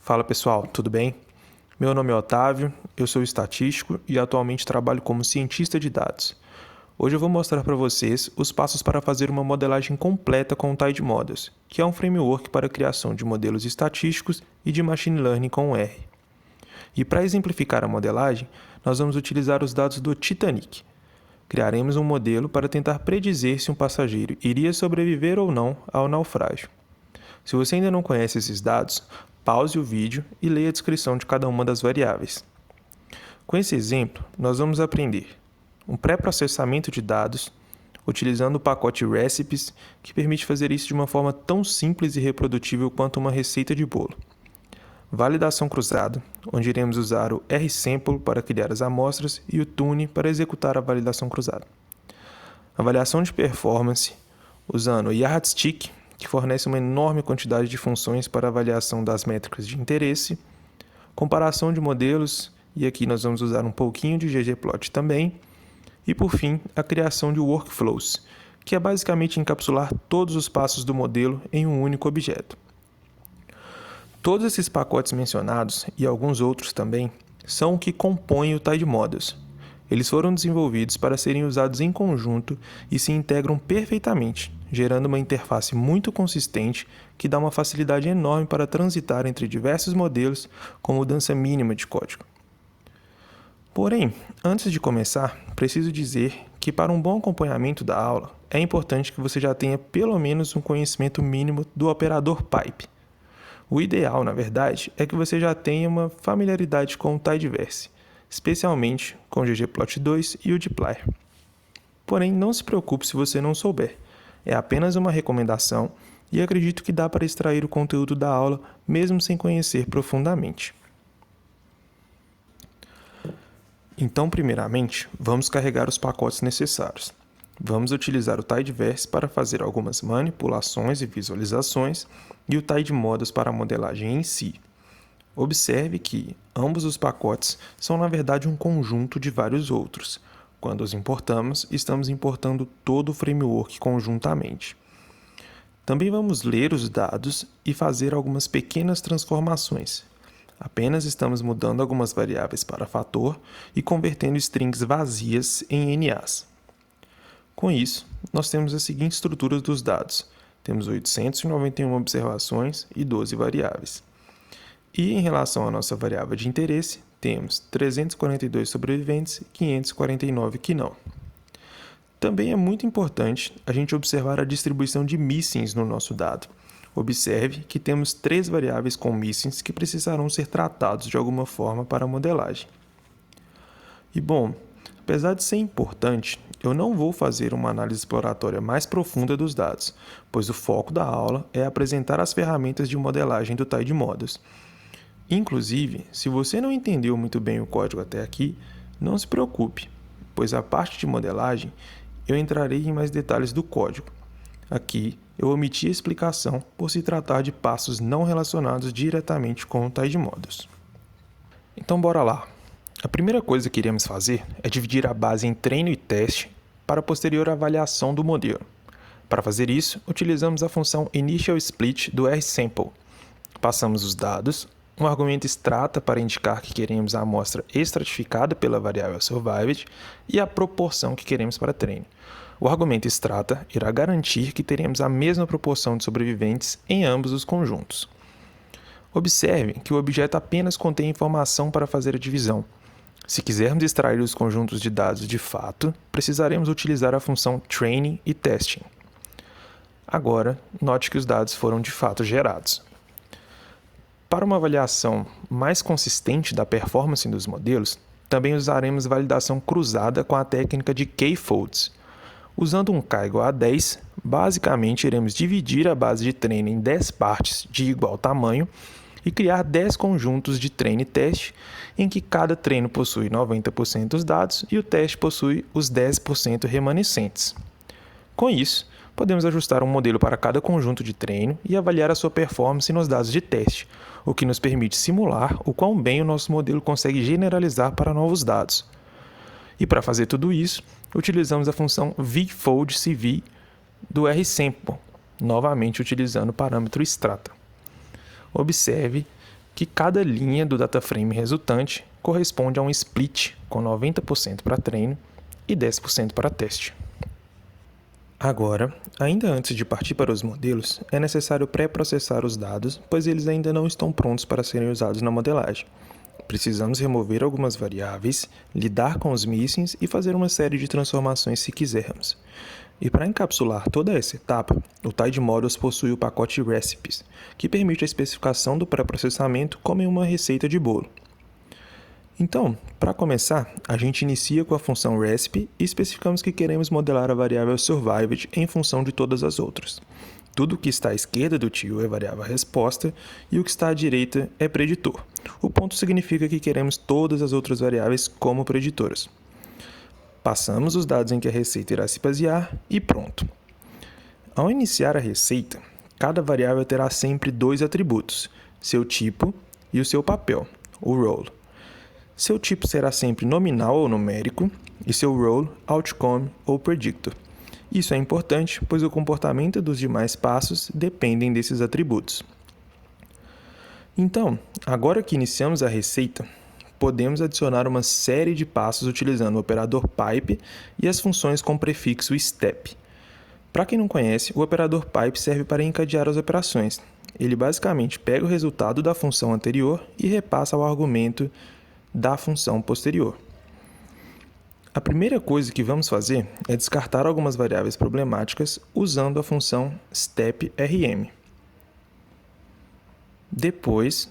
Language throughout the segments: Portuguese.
Fala pessoal, tudo bem? Meu nome é Otávio, eu sou estatístico e atualmente trabalho como cientista de dados. Hoje eu vou mostrar para vocês os passos para fazer uma modelagem completa com o Tide Models, que é um framework para a criação de modelos estatísticos e de machine learning com R. E para exemplificar a modelagem, nós vamos utilizar os dados do Titanic. Criaremos um modelo para tentar predizer se um passageiro iria sobreviver ou não ao naufrágio. Se você ainda não conhece esses dados, pause o vídeo e leia a descrição de cada uma das variáveis. Com esse exemplo, nós vamos aprender um pré-processamento de dados, utilizando o pacote Recipes, que permite fazer isso de uma forma tão simples e reprodutível quanto uma receita de bolo. Validação cruzada, onde iremos usar o RSample para criar as amostras e o Tune para executar a validação cruzada. Avaliação de performance, usando o Yardstick, que fornece uma enorme quantidade de funções para avaliação das métricas de interesse, comparação de modelos, e aqui nós vamos usar um pouquinho de ggplot também, e por fim, a criação de workflows, que é basicamente encapsular todos os passos do modelo em um único objeto. Todos esses pacotes mencionados, e alguns outros também, são o que compõem o Tide Models. Eles foram desenvolvidos para serem usados em conjunto e se integram perfeitamente, gerando uma interface muito consistente que dá uma facilidade enorme para transitar entre diversos modelos com mudança mínima de código. Porém, antes de começar, preciso dizer que para um bom acompanhamento da aula, é importante que você já tenha pelo menos um conhecimento mínimo do operador pipe. O ideal, na verdade, é que você já tenha uma familiaridade com o Tidyverse, especialmente com o ggplot2 e o dplyr. Porém, não se preocupe se você não souber. É apenas uma recomendação e acredito que dá para extrair o conteúdo da aula mesmo sem conhecer profundamente. Então, primeiramente, vamos carregar os pacotes necessários. Vamos utilizar o Tidyverse para fazer algumas manipulações e visualizações e o Tide Models para a modelagem em si. Observe que ambos os pacotes são, na verdade, um conjunto de vários outros. Quando os importamos, estamos importando todo o framework conjuntamente. Também vamos ler os dados e fazer algumas pequenas transformações. Apenas estamos mudando algumas variáveis para fator e convertendo strings vazias em NAs. Com isso, nós temos a seguinte estrutura dos dados. Temos 891 observações e 12 variáveis. E em relação à nossa variável de interesse, temos 342 sobreviventes e 549 que não. Também é muito importante a gente observar a distribuição de missings no nosso dado. Observe que temos 3 variáveis com missings que precisarão ser tratados de alguma forma para a modelagem. E bom, apesar de ser importante, eu não vou fazer uma análise exploratória mais profunda dos dados, pois o foco da aula é apresentar as ferramentas de modelagem do Tide Models. Inclusive, se você não entendeu muito bem o código até aqui, não se preocupe, pois a parte de modelagem eu entrarei em mais detalhes do código. Aqui eu omiti a explicação por se tratar de passos não relacionados diretamente com o Tide Models. Então bora lá! A primeira coisa que iremos fazer é dividir a base em treino e teste para a posterior avaliação do modelo. Para fazer isso, utilizamos a função initialSplit do RSample. Passamos os dados, um argumento extrata para indicar que queremos a amostra estratificada pela variável survived e a proporção que queremos para treino. O argumento extrata irá garantir que teremos a mesma proporção de sobreviventes em ambos os conjuntos. Observe que o objeto apenas contém informação para fazer a divisão. Se quisermos extrair os conjuntos de dados de fato, precisaremos utilizar a função training e testing. Agora, note que os dados foram de fato gerados. Para uma avaliação mais consistente da performance dos modelos, também usaremos validação cruzada com a técnica de K-folds. Usando um K igual a 10, basicamente iremos dividir a base de treino em 10 partes de igual tamanho e criar 10 conjuntos de treino e teste, em que cada treino possui 90% dos dados e o teste possui os 10% remanescentes. Com isso, podemos ajustar um modelo para cada conjunto de treino e avaliar a sua performance nos dados de teste, o que nos permite simular o quão bem o nosso modelo consegue generalizar para novos dados. E para fazer tudo isso, utilizamos a função vFoldCV do RSample, novamente utilizando o parâmetro extrata. Observe que cada linha do dataframe resultante corresponde a um split com 90% para treino e 10% para teste. Agora, ainda antes de partir para os modelos, é necessário pré-processar os dados, pois eles ainda não estão prontos para serem usados na modelagem. Precisamos remover algumas variáveis, lidar com os missings e fazer uma série de transformações se quisermos. E para encapsular toda essa etapa, o TidyModels possui o pacote Recipes, que permite a especificação do pré-processamento como em uma receita de bolo. Então, para começar, a gente inicia com a função recipe e especificamos que queremos modelar a variável survived em função de todas as outras. Tudo o que está à esquerda do tio é variável resposta e o que está à direita é preditor. O ponto significa que queremos todas as outras variáveis como preditoras. Passamos os dados em que a receita irá se basear e pronto. Ao iniciar a receita, cada variável terá sempre dois atributos, seu tipo e o seu papel, o role. Seu tipo será sempre nominal ou numérico e seu role, outcome ou predictor. Isso é importante, pois o comportamento dos demais passos dependem desses atributos. Então, agora que iniciamos a receita, podemos adicionar uma série de passos utilizando o operador pipe e as funções com prefixo step. Para quem não conhece, o operador pipe serve para encadear as operações. Ele basicamente pega o resultado da função anterior e repassa ao argumento da função posterior. A primeira coisa que vamos fazer é descartar algumas variáveis problemáticas usando a função steprm. Depois,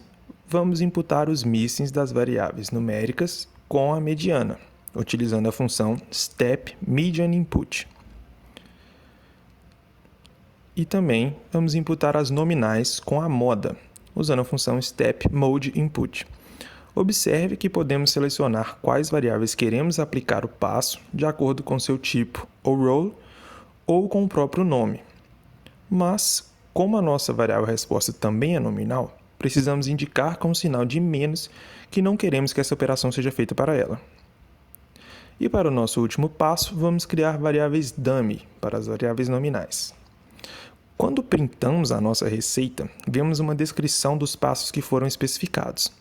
vamos imputar os missings das variáveis numéricas com a mediana, utilizando a função stepMedianInput. E também vamos imputar as nominais com a moda, usando a função stepModeInput. Observe que podemos selecionar quais variáveis queremos aplicar o passo de acordo com seu tipo ou role ou com o próprio nome. Mas, como a nossa variável resposta também é nominal, precisamos indicar com o sinal de menos que não queremos que essa operação seja feita para ela. E para o nosso último passo, vamos criar variáveis dummy para as variáveis nominais. Quando printamos a nossa receita, vemos uma descrição dos passos que foram especificados.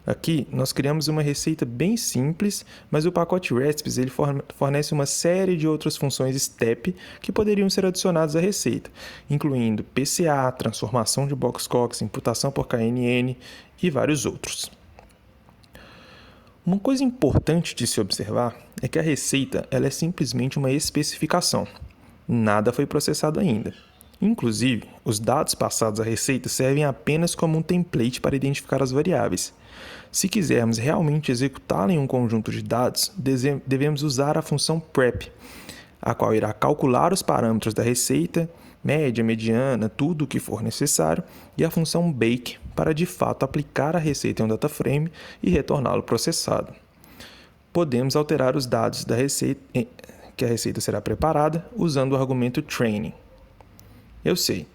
Aqui, nós criamos uma receita bem simples, mas o pacote Recipes ele fornece uma série de outras funções step que poderiam ser adicionadas à receita, incluindo PCA, transformação de boxcox, imputação por KNN e vários outros. Uma coisa importante de se observar é que a receita ela é simplesmente uma especificação. Nada foi processado ainda. Inclusive, os dados passados à receita servem apenas como um template para identificar as variáveis. Se quisermos realmente executá-la em um conjunto de dados, devemos usar a função prep, a qual irá calcular os parâmetros da receita, média, mediana, tudo o que for necessário, e a função bake para de fato aplicar a receita em um dataframe e retorná-lo processado. Podemos alterar os dados da receita, que a receita será preparada, usando o argumento training. Eu sei,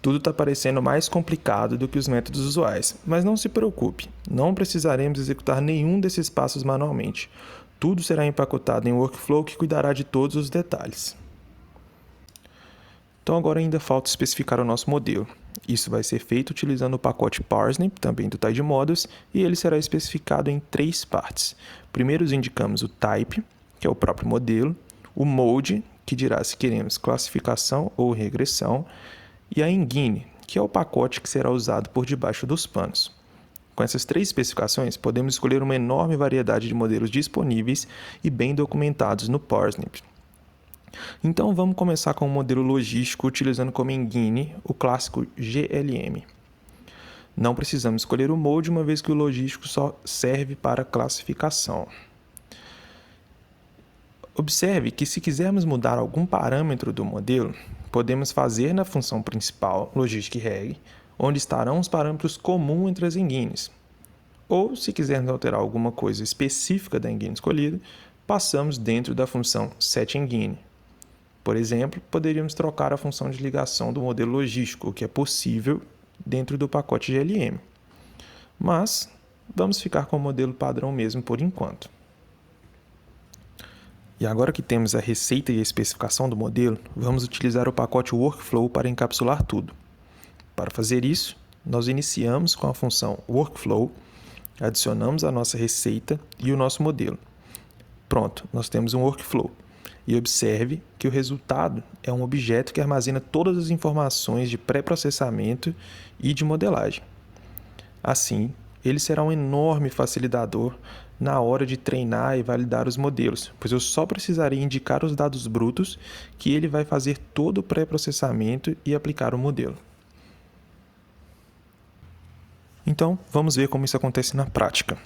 tudo está parecendo mais complicado do que os métodos usuais, mas não se preocupe, não precisaremos executar nenhum desses passos manualmente. Tudo será empacotado em um workflow que cuidará de todos os detalhes. Então agora ainda falta especificar o nosso modelo. Isso vai ser feito utilizando o pacote Parsnip, também do TidyModels, e ele será especificado em 3 partes. Primeiro indicamos o type, que é o próprio modelo, o mode, que dirá se queremos classificação ou regressão, e a engine, que é o pacote que será usado por debaixo dos panos. Com essas 3 especificações, podemos escolher uma enorme variedade de modelos disponíveis e bem documentados no Parsnip. Então vamos começar com o modelo logístico utilizando como engine o clássico GLM. Não precisamos escolher o mode, uma vez que o logístico só serve para classificação. Observe que se quisermos mudar algum parâmetro do modelo, podemos fazer na função principal logisticreg, onde estarão os parâmetros comuns entre as engines. Ou, se quisermos alterar alguma coisa específica da engine escolhida, passamos dentro da função setEngine. Por exemplo, poderíamos trocar a função de ligação do modelo logístico, o que é possível dentro do pacote GLM. Mas vamos ficar com o modelo padrão mesmo por enquanto. E agora que temos a receita e a especificação do modelo, vamos utilizar o pacote Workflow para encapsular tudo. Para fazer isso, nós iniciamos com a função workflow, adicionamos a nossa receita e o nosso modelo. Pronto, nós temos um workflow. E observe que o resultado é um objeto que armazena todas as informações de pré-processamento e de modelagem. Assim, ele será um enorme facilitador na hora de treinar e validar os modelos, pois eu só precisarei indicar os dados brutos que ele vai fazer todo o pré-processamento e aplicar o modelo. Então, vamos ver como isso acontece na prática.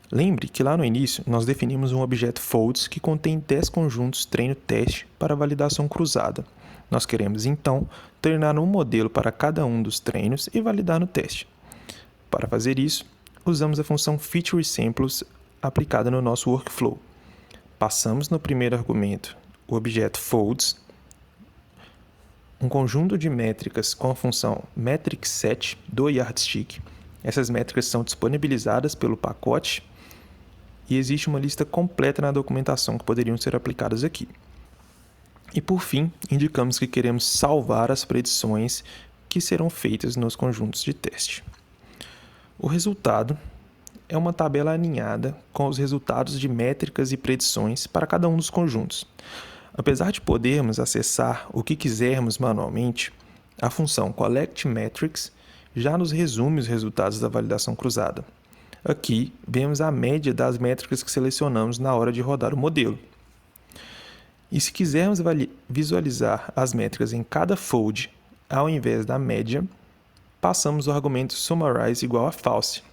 Lembre que lá no início nós definimos um objeto folds que contém 10 conjuntos treino-teste para validação cruzada. Nós queremos então treinar um modelo para cada um dos treinos e validar no teste. Para fazer isso, usamos a função featureSamples aplicada no nosso workflow. Passamos no primeiro argumento o objeto folds, um conjunto de métricas com a função metricSet do Yardstick. Essas métricas são disponibilizadas pelo pacote e existe uma lista completa na documentação que poderiam ser aplicadas aqui. E por fim, indicamos que queremos salvar as predições que serão feitas nos conjuntos de teste. O resultado é uma tabela alinhada com os resultados de métricas e predições para cada um dos conjuntos. Apesar de podermos acessar o que quisermos manualmente, a função collectMetrics já nos resume os resultados da validação cruzada. Aqui, vemos a média das métricas que selecionamos na hora de rodar o modelo. E se quisermos visualizar as métricas em cada fold, ao invés da média, passamos o argumento summarize igual a false,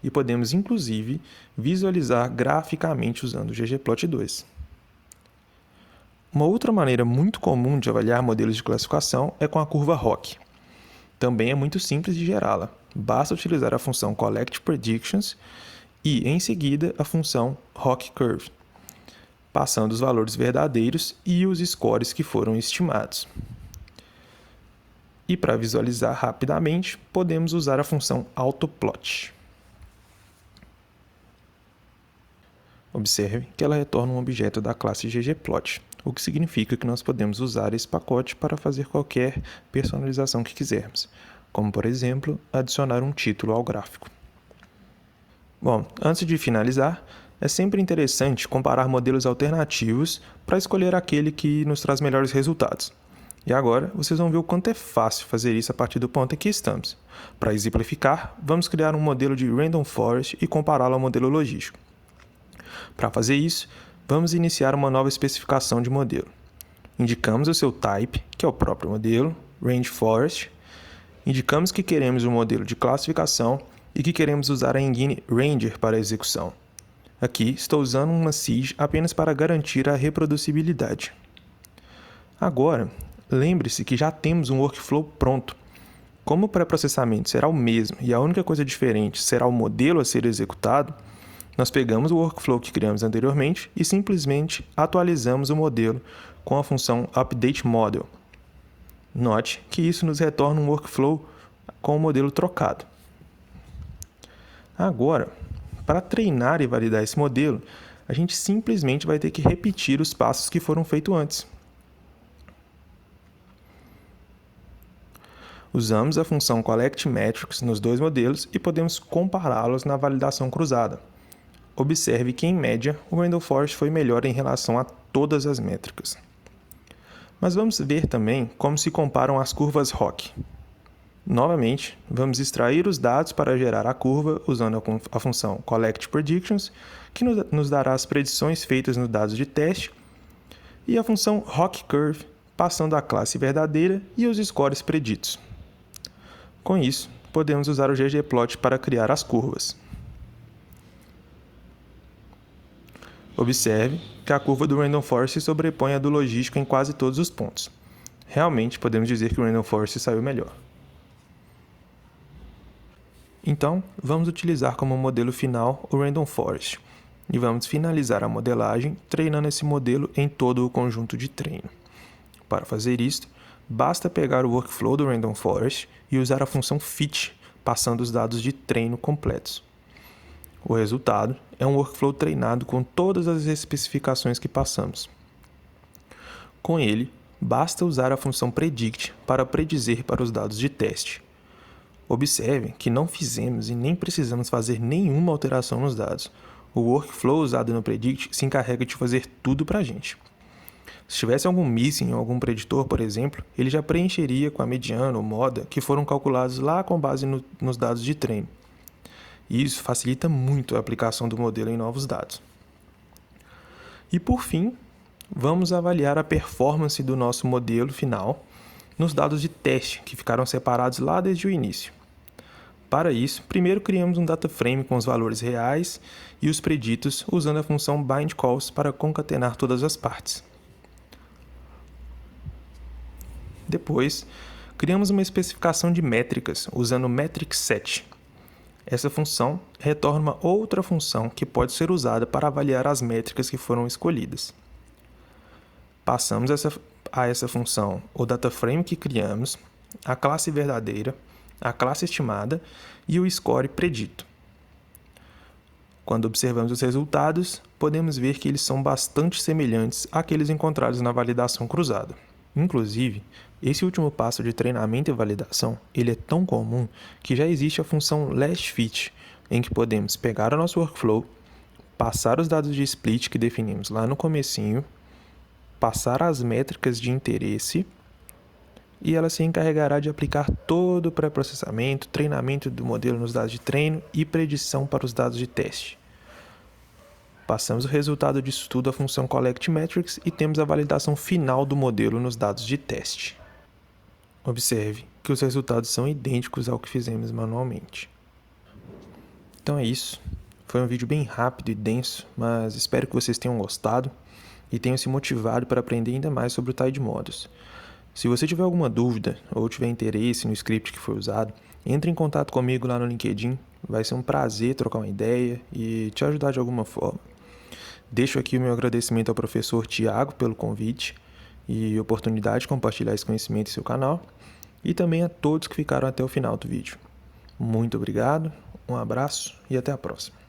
e podemos, inclusive, visualizar graficamente usando o ggplot2. Uma outra maneira muito comum de avaliar modelos de classificação é com a curva ROC. Também é muito simples de gerá-la. Basta utilizar a função collectPredictions e, em seguida, a função ROC_curve, passando os valores verdadeiros e os scores que foram estimados. E para visualizar rapidamente, podemos usar a função autoplot. Observe que ela retorna um objeto da classe ggplot, o que significa que nós podemos usar esse pacote para fazer qualquer personalização que quisermos, como, por exemplo, adicionar um título ao gráfico. Bom, antes de finalizar, é sempre interessante comparar modelos alternativos para escolher aquele que nos traz melhores resultados. E agora, vocês vão ver o quanto é fácil fazer isso a partir do ponto em que estamos. Para exemplificar, vamos criar um modelo de Random Forest e compará-lo ao modelo logístico. Para fazer isso, vamos iniciar uma nova especificação de modelo. Indicamos o seu type, que é o próprio modelo, Range Forest. Indicamos que queremos um modelo de classificação e que queremos usar a engine Ranger para a execução. Aqui estou usando uma SIG apenas para garantir a reproducibilidade. Agora, lembre-se que já temos um workflow pronto. Como o pré-processamento será o mesmo e a única coisa diferente será o modelo a ser executado, nós pegamos o workflow que criamos anteriormente e simplesmente atualizamos o modelo com a função updateModel. Note que isso nos retorna um workflow com o modelo trocado. Agora, para treinar e validar esse modelo, a gente simplesmente vai ter que repetir os passos que foram feitos antes. Usamos a função collectMetrics nos dois modelos e podemos compará-los na validação cruzada. Observe que, em média, o Random Forest foi melhor em relação a todas as métricas. Mas vamos ver também como se comparam as curvas ROC. Novamente, vamos extrair os dados para gerar a curva usando a função collectPredictions, que nos dará as predições feitas nos dados de teste, e a função ROC_curve, passando a classe verdadeira e os scores preditos. Com isso, podemos usar o ggplot para criar as curvas. Observe que a curva do Random Forest se sobrepõe à do logístico em quase todos os pontos. Realmente, podemos dizer que o Random Forest saiu melhor. Então, vamos utilizar como modelo final o Random Forest e vamos finalizar a modelagem treinando esse modelo em todo o conjunto de treino. Para fazer isso, basta pegar o workflow do Random Forest e usar a função fit, passando os dados de treino completos. O resultado é um workflow treinado com todas as especificações que passamos. Com ele, basta usar a função predict para predizer para os dados de teste. Observe que não fizemos e nem precisamos fazer nenhuma alteração nos dados. O workflow usado no Predict se encarrega de fazer tudo para a gente. Se tivesse algum missing ou algum preditor, por exemplo, ele já preencheria com a mediana ou moda que foram calculados lá com base nos dados de treino. E isso facilita muito a aplicação do modelo em novos dados. E por fim, vamos avaliar a performance do nosso modelo final nos dados de teste, que ficaram separados lá desde o início. Para isso, primeiro criamos um data frame com os valores reais e os preditos usando a função bindCalls para concatenar todas as partes. Depois, criamos uma especificação de métricas usando metricSet. Essa função retorna uma outra função que pode ser usada para avaliar as métricas que foram escolhidas. Passamos a essa função o dataframe que criamos, a classe verdadeira, a classe estimada e o score predito. Quando observamos os resultados, podemos ver que eles são bastante semelhantes àqueles encontrados na validação cruzada. Inclusive, esse último passo de treinamento e validação, ele é tão comum que já existe a função lastFit, em que podemos pegar o nosso workflow, passar os dados de split que definimos lá no comecinho, passar as métricas de interesse e ela se encarregará de aplicar todo o pré-processamento, treinamento do modelo nos dados de treino e predição para os dados de teste. Passamos o resultado disso tudo à função collectMetrics e temos a validação final do modelo nos dados de teste. Observe que os resultados são idênticos ao que fizemos manualmente. Então é isso. Foi um vídeo bem rápido e denso, mas espero que vocês tenham gostado e tenham se motivado para aprender ainda mais sobre o Tide Models. Se você tiver alguma dúvida ou tiver interesse no script que foi usado, entre em contato comigo lá no LinkedIn. Vai ser um prazer trocar uma ideia e te ajudar de alguma forma. Deixo aqui o meu agradecimento ao professor Tiago pelo convite e oportunidade de compartilhar esse conhecimento em seu canal e também a todos que ficaram até o final do vídeo. Muito obrigado, um abraço e até a próxima.